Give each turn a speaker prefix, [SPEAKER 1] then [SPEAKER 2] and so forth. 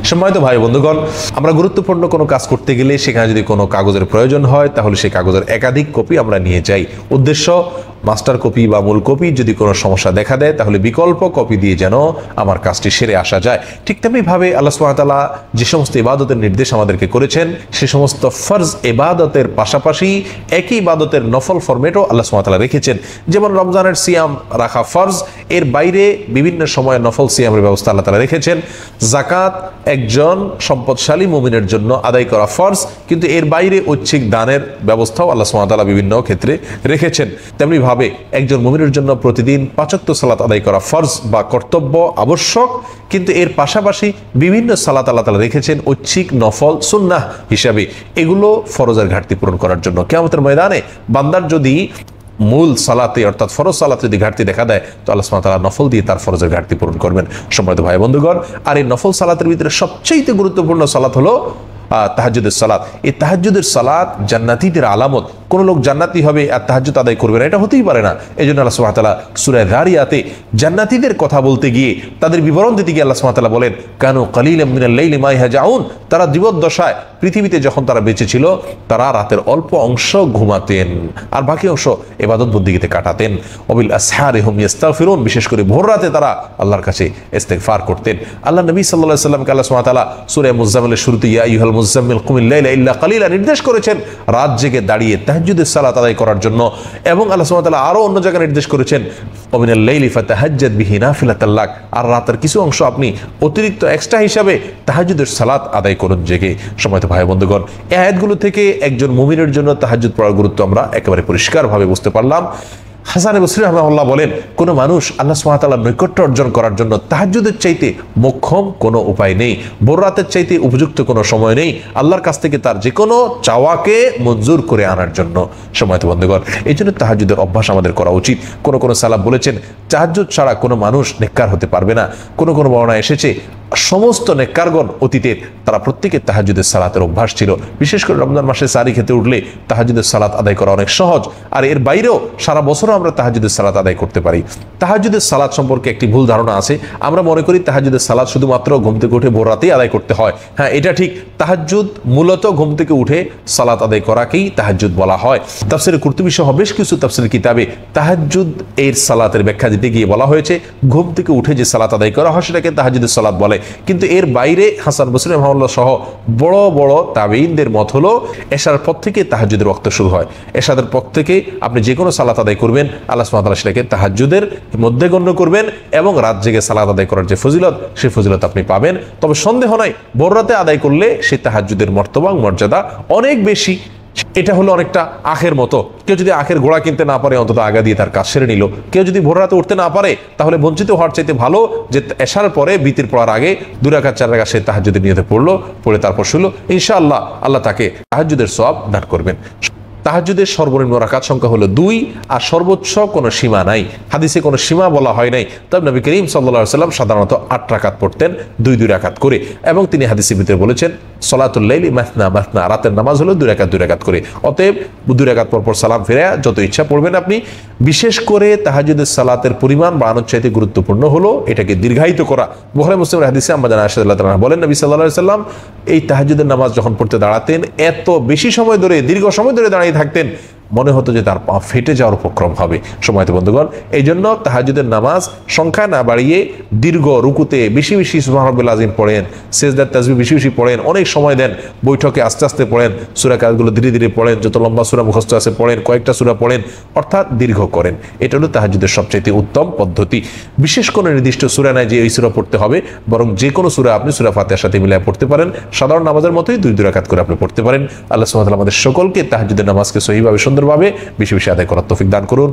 [SPEAKER 1] সম্মানিত ভাই বন্ধুগণ, আমরা গুরুত্বপূর্ণ কোনো কাজ করতে গেলে সেখানে যদি কোনো কাগজের প্রয়োজন হয় তাহলে সেই কাগজের একাধিক কপি আমরা নিয়ে যাই। উদ্দেশ্য মাস্টার কপি বা মূল কপি যদি কোনো সমস্যা দেখা দেয় তাহলে বিকল্প কপি দিয়ে যেন আমার কাজটি সেরে আসা যায়। ঠিক তেমনিভাবে আল্লাহ সুবহানাহু ওয়া তাআলা যে সমস্ত ইবাদতের নির্দেশ আমাদেরকে করেছেন সে সমস্ত ফরজ ইবাদতের পাশাপাশি একই ইবাদতের নফল ফরম্যাটও আল্লাহ সুবহানাহু ওয়া তাআলা রেখেছেন। যেমন রমজানের সিয়াম রাখা ফরজ, এর বাইরে বিভিন্ন সময়ে নফল সিয়ামের ব্যবস্থা আল্লাহ তাআলা রেখেছেন। যাকাত একজন সম্পদশালী মুমিনের জন্য আদায় করা ফরজ, কিন্তু এর বাইরে ঐচ্ছিক দানের ব্যবস্থাও আল্লাহ সুবহানাহু ওয়া তাআলা বিভিন্ন ক্ষেত্রে রেখেছেন। তেমনি ভাবে একজন মুমিনের জন্য প্রতিদিন 5 ওয়াক্ত সালাত আদায় করা ফরজ বা কর্তব্য আবশ্যক, কিন্তু এর পাশাপাশি বিভিন্ন সালাত আল্লাহ তাআলা রেখেছেন ঐচ্ছিক নফল সুন্নাহ হিসাবে। এগুলো ফরজের ঘাটতি পূরণ করার জন্য। কিয়ামতের ময়দানে বান্দার যদি মূল সালাতে অর্থাৎ ফরজ সালাতে যদি ঘাটতি দেখা দেয় তো আল্লাহ সুবহানাহু ওয়া তাআলা নফল দিয়ে তার ফরজের ঘাটতি পূরণ করবেন। সম্মানিত ভাই বন্ধুগণ, আর এই নফল সালাতের ভিতরে সবচেয়ে গুরুত্বপূর্ণ সালাত হলো তাহাজ্জুদের সালাত। এই তাহাজ্জুদের সালাত জান্নাতীদের আলামত। কোন লোক জান্নাতি হবে আর তাহাজ্জুদ আদায় করবে না, এটা হতেই পারে না। এই জন্য আল্লাহ সুবহানাহু ওয়া তাআলা সূরা যারিয়াতে জান্নাতীদের কথা বলতে গিয়ে তাদের বিবরণ দিতে গিয়ে আল্লাহ সুবহানাহু ওয়া তাআলা বলেন, কানু কালিলাম মিনাল লাইলি মা ইয়াহজাউন, তারা জীবদ্দশায় পৃথিবীতে যখন তারা বেঁচে ছিল তারা রাতের অল্প অংশ ঘুমাতেন আর বাকি অংশ ইবাদত বন্দেগীতে কাটাতেন। ওয়াবিল আসহারি হুম ইস্তাগফিরুন, বিশেষ করে ভোর রাতে তারা আল্লাহর কাছে ইস্তিগফার করতেন। আল্লাহ নবী সাল্লাল্লাহু আলাইহি ওয়াসাল্লামকে আল্লাহ সুবহানাহু ওয়া তাআলা সূরা মুজাম্মিলের শুরুতে ইয়া আইয়ুহাল মুজাম্মিল কুমিল লাইলা ইল্লা কালিলা নির্দেশ করেছেন রাত জেগে দাঁড়িয়ে তাহাজ্জুদের সালাত আদায় করার জন্য। এবং আল্লাহ সুবহানাহু ওয়া তাআলা আরো অন্য জায়গায় নির্দেশ করেছেন ওমিনাল লাইলি ফাতাহাজ্জাদ বিহি নাফিলাতাল লাক, আর রাতের কিছু অংশ আপনি অতিরিক্ত এক্সট্রা হিসাবে তাহাজ্জুদের সালাত আদায় করুন জেগে। সম্মানিত ভাই বন্ধুগণ, এই আয়াতগুলো থেকে একজন মুমিনের জন্য তাহাজ্জুদ পড়ার গুরুত্ব আমরা একেবারে পরিষ্কারভাবে বুঝতে পারলাম। হাসান বসরি রাহিমাহুল্লাহ বলেন, কোন মানুষ আল্লাহ সুবহানাহু ওয়া তাআলার নৈকট্য অর্জন করার জন্য তাহাজ্জুদের চাইতে মোক্ষম কোনো উপায় নেই, ভোর রাতের চাইতে উপযুক্ত কোনো সময় নেই আল্লাহর কাছ থেকে তার যে কোনো চাওয়াকে মঞ্জুর করে আনার জন্য। সম্মানিত বন্ধুগণ, এই জন্য তাহাজ্জুদের অভ্যাস আমাদের করা উচিত। কোন কোন সালাফ বলেছেন তাহাজ্জুদ ছাড়া কোনো মানুষ নেককার হতে পারবে না। কোন কোন বর্ণনা এসেছে সমস্ত নেককারগণ অতীতের তারা প্রত্যেকে তাহাজ্জুদের সালাতের অভ্যাস ছিল। বিশেষ করে রমজান মাসে সারি খেতে উঠলে তাহাজ্জুদের সালাত আদায় করা অনেক সহজ, আর এর বাইরেও সারা বছরও আমরা তাহাজ্জুদের সালাত আদায় করতে পারি। তাহাজ্জুদের সালাত সম্পর্কে একটি ভুল ধারণা আছে, আমরা মনে করি তাহাজ্জুদের সালাত শুধুমাত্র ঘুম থেকে উঠে ভোর রাতেই আদায় করতে হয়। হ্যাঁ, এটা ঠিক। তাহাজ্জুদ মূলত ঘুম থেকে উঠে সালাত আদায় করাকেই তাহাজ্জুদ বলা হয়। তাফসীরে কুরতুবী সহ বেশ কিছু তাফসীরের কিতাবে তাহাজ্জুদ এর সালাতের ব্যাখ্যা দিতে গিয়ে বলা হয়েছে ঘুম থেকে উঠে যে সালাত আদায় করা হয় সেটাকে তাহাজ্জুদের সালাত বলে। কিন্তু এর বাইরে হাসান বসরি রাহিমাহুল্লাহ সহ বড় বড় তাবেঈনদের মত হলো এশার পর থেকে তাহাজ্জুদের ওয়াক্ত শুরু হয়। এশারের পর থেকে আপনি যে কোনো সালাত আদায় করবেন আল্লাহ সুবহানাহু ওয়া তাআলা সেটাকে তাহাজ্জুদের মধ্যে গণ্য করবেন এবং রাত জেগে সালাত আদায় করার যে ফজিলত সেই ফজিলত আপনি পাবেন। তবে সন্দেহ নাই ভোর রাতে আদায় করলে সেই তাহাজ্জুদের মর্তবা মর্যাদা অনেক বেশি। এটা হলো অনেকটা আখের মতো। কেউ যদি আখের গোড়া কিনতে না পারে অন্তত আগা দিয়ে তার কাজ সেরে নিল। কেউ যদি ভোর রাতে উঠতে না পারে তাহলে বঞ্চিত হওয়ার চাইতে ভালো যে এশার পরে বিতির পড়ার আগে 2 রাকাত 4 রাকাত সে তাহাজ্জুদের নিয়তে পড়লো, পড়ে তারপর শুলো। ইনশাআল্লাহ আল্লাহ তাকে তাহাজ্জুদের সওয়াব দান করবেন। তাহাজ্জুদের সর্বনিম্ন রাকাত সংখ্যা হলো 2 আর সর্বোচ্চ কোনো সীমা নাই। হাদিসে কোনো সীমা বলা হয় নাই। তবে নবী করিম সাল্লাল্লাহু আলাইহি ওয়াসাল্লাম সাধারণত 8 রাকাত পড়তেন 2 রাকাত করে, এবং তিনি হাদিসের ভিতরে বলেছেন সলাতুল লাইলি মাসনা মাসনা, রাতের নামাজ হলো 2 রাকাত করে। অতএব 2 রাকাত পর সালাম ফিরে যত ইচ্ছা পড়বেন আপনি। বিশেষ করে তাহাজ্জুদের সালাতের পরিমাণ বাড়ানোর চাইতে গুরুত্বপূর্ণ হলো এটাকে দীর্ঘায়িত করা। বুখারী মুসলিমের হাদিসে আম্মা জানা আয়েশা রাদিয়াল্লাহু তাআলা বলেন নবী সাল্লাল্লাহু আলাইহি ওয়াসাল্লাম এই তাহাজ্জুদের নামাজ যখন পড়তে দাঁড়াতেন এত বেশি সময় ধরে দীর্ঘ সময় ধরে দাঁড়িয়ে থাকতেন মনে হতো যে তার পা ফেটে যাওয়ার উপক্রম হবে। সম্মানিত বন্ধুগণ, এই জন্য তাহাজ্জুদের নামাজ সংখ্যা না বাড়িয়ে দীর্ঘ রুকুতে বেশি বেশি সুবহান রাব্বিল আযীম পড়েন, সিজদার তাসবিহ বেশি বেশি পড়েন, অনেক সময় দেন, বৈঠকে আস্তে আস্তে পড়েন, সূরা কাজগুলো ধীরে ধীরে পড়েন, যত লম্বা সূরা মুখস্থ আছে পড়েন, কয়েকটা সূরা পড়েন, অর্থাৎ দীর্ঘ করেন। এটা হলো তাহাজ্জুদের সবচেয়ে উত্তম পদ্ধতি। বিশেষ কোনো নির্দিষ্ট সূরা নাই যে এই সূরা পড়তে হবে, বরং যে কোনো সূরা আপনি সূরা ফাতিহার সাথে মিলিয়ে পড়তে পারেন। সাধারণ নামাজের মতোই 2 রাকাত করে আপনি পড়তে পারেন। আল্লাহ সুবহানাহু ওয়া তাআলা আমাদের সকলকে তাহাজ্জুদের নামাজকে সহিভাবে সুন্দরভাবে বেশি বেশি আদায় করার তৌফিক দান করুন।